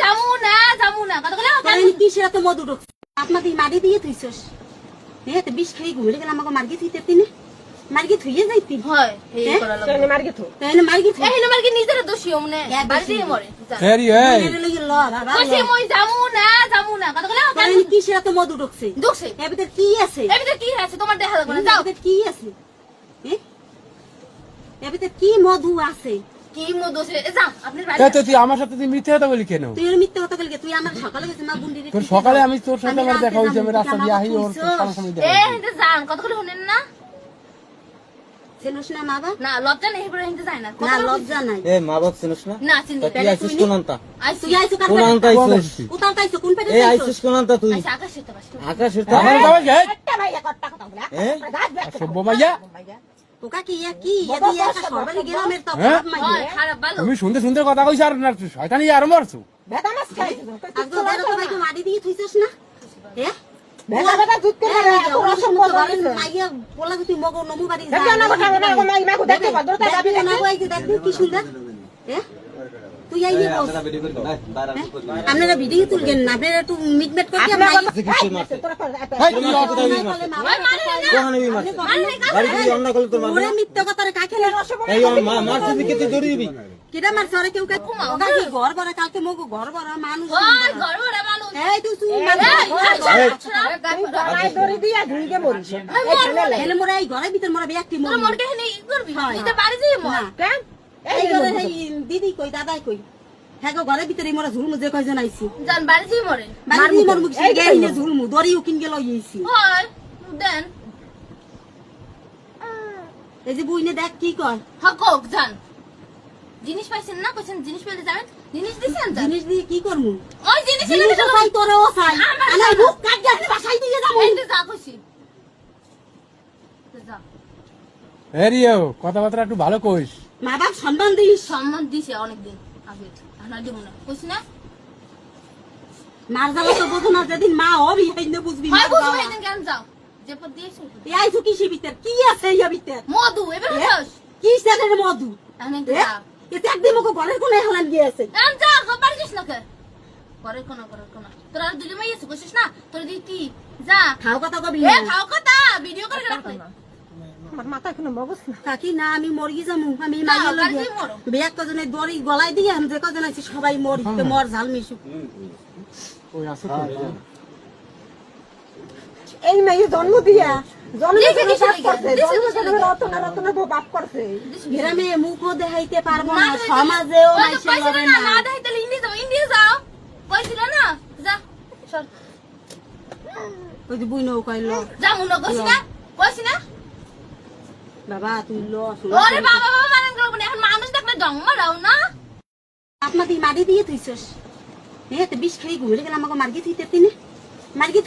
যামু না কথা কইলা তাই কি সেটা তো মধু ঢুকছে আপনাদের মারি দিয়ে থইছস তে বিষ খেয়ে ঘুরে গেলাম আমাকে মার্গি থইতে তিনে মার্গি থইয়ে যাইতি হয় এই করা লাগবে তাই মার্গি থো তাই না মার্গি থই এই মার্গি নিজের দোষী ওমনে বাড়ি দিয়ে মরে হেরি এই ল বাবা কইছে মই যামু না কথা কইলা তাই কি সেটা তো মধু ঢুকছে দোষে এর ভিতর কি আছে এই ভিতরে কি আছে তোমার দেখা লাগবে না যাও এর ভিতর কি আছে এর ভিতর কি মধু আছে কি মো দোষে যাও আপনার বাড়ি তুই আমার সাথে তুই মিথ্যে কথা বলি কেন তুই এর মিথ্যে কথা বললি তুই আমার সকালে গেছিস মা বুন্ডি তোর সকালে আমি তোর সাথে আমার দেখা হইছে আমি রাস্তা দিয়ে আহি ওর সামনে দেখা এই এটা যান কথা কইলে শুনেন না চেনস না মা বাবা না লজ্জা নেই পরে হিন্দে যায় না না লজ্জা নাই এ মা বাপ চিনিস না না চিনি তুই আইছিস কোন আনতা তুই আইছো কার কোন আনতা আইছিস উতাল তাইছো কোন পেটে এ আইছিস কোন আনতা তুই আচ্ছা আকাশ এটা বাস আকাশের তো আমার বাবা যাই একটা ভাইয়া কথা কথা বলে হ্যাঁ সভ্য ভাইয়া ওকা কি কি এদি একটা সরবারি গেলামের তো হ্যাঁ? খারাপ মাই হয় খারাপ ভালো তুমি শুনতে শুনতে কথা কইছ আর না শয়তানি আর মারছো বেটা মাছ খাইছিস আজকে বেরো তো ভাই মারি দিয়ে থইছস না হ্যাঁ বেটা বেটা দুধ করে তোরা সম্পদ করে মাইয়া বলা তুই মগো নমু বাড়ি যা দেখো না কথা না মাই মাকে দেখতে ভদ্রতা দাবি না কই দেখবি কি সুন্দর হ্যাঁ তুই আইনি বল আপনারা ভিডিও তুলবেন না আপনারা একটু মিটমেট করতে আপনারা আমরা তোরা এই তুই অত দাবি ওই মানে কোহানে বি মারছিস বাড়ি তুই অন্য কল তোর ওরে মিথ্যা কথা রে কাকে এই মা মারছিস কি তুই দৌড়িবি কেডা মারছ ওরে কেউ কে ওকা কি ঘর ভরা কালকে মগো ঘর ভরা মানুষ ওই গড়বড়া মানুষ এই তুই মাই দড়ি দিয়া ঝুলকে মরিস হেলে মোরা এই ঘরের ভিতর মোরা একটি তোর মরি মরকে হেনে ই করবি এটা বাড়ি দিয়ে মর না কেন এই ঘরে এই দিদি কই দাদাই কই হ্যাঁ গো ঘরের ভিতরে মোরা ঝুলমু যে কয়জন আইছি জান বাড়ি দিয়ে মরে বাড়ি মোর মুখ গে হিনে ঝুলমু দড়িও কিন গেল ইয়েছি হয় দেন এই যে বুইনে দেখ কি কর হকক জান জিনিস পাইছেন না কইছেন জিনিস পেলে যাবেন জিনিস দিছেন জান জিনিস দিয়ে কি করমু ওই জিনিস জিনিস চাই তোরে ও চাই আমার বুক কাট গেছে বাসাই দিয়ে যাবো এই যা কইছি যা হেরিও কথাবার্তা একটু ভালো কইস মা বাপ সম্মান দিস সম্মান দিছে অনেকদিন আগে আপনার দিব না কইছি না মার জ্বালা তো বোঝো না যেদিন মা হবি হেইনে বুঝবি হয় মার বুঝবো জ্বালা। এদিন কেন যাও যে পর দিয়েছো এই আইছো কিসের ভিতর কি আছে এই ভিতর মধু এবার হস কি সেনের মধু এখন এ? যা এতে একদিন মকে ঘরের কোনে হেলান গিয়েছে এখন যা বাড়ি যাস না কে করে কোন তোর আর দুলি মাইয়াছে কইছিস না তোর দি কি যা খাও কথা কবি এ খাও কথা ভিডিও করে রাখলে আমার মাথা কোনো মগজ না থাকি না আমি মরি যামু আমি না, মাইয়া বাড়ি লগে দিয়ে মরো। বিয়াক কজনে দড়ি গলায় দিয়ে আমি যে কজন আছি সবাই মরি তো মর ঝাল মিশু ওই আছে তো এই মেয়ে জন্ম দিয়া জন্ম দিছে, দিছে, বাপ করছে দিছে, জন্ম দিছে, জন্ম রতনের বাপ করছে গ্রামে মুখও দেখাইতে পারবো না সমাজেও ওই তো মাইসে কইছিল লড়ে না না না দেই তাহলে ইন্ডিয়া যাও কইছিল না যা চল ওই যে বুইনও কইলো যা মুনো কইছি না বাবা তুমি লো ওরে বাবা বাবা মানেন করব না এখন মানুষ দেখলে ডং মারাও না আপনাদের মারি দিয়ে থইছস এ তো বিষ খেয়ে ঘুরে গেলাম আমাকে মার্গি থইতে তিনে মার্গি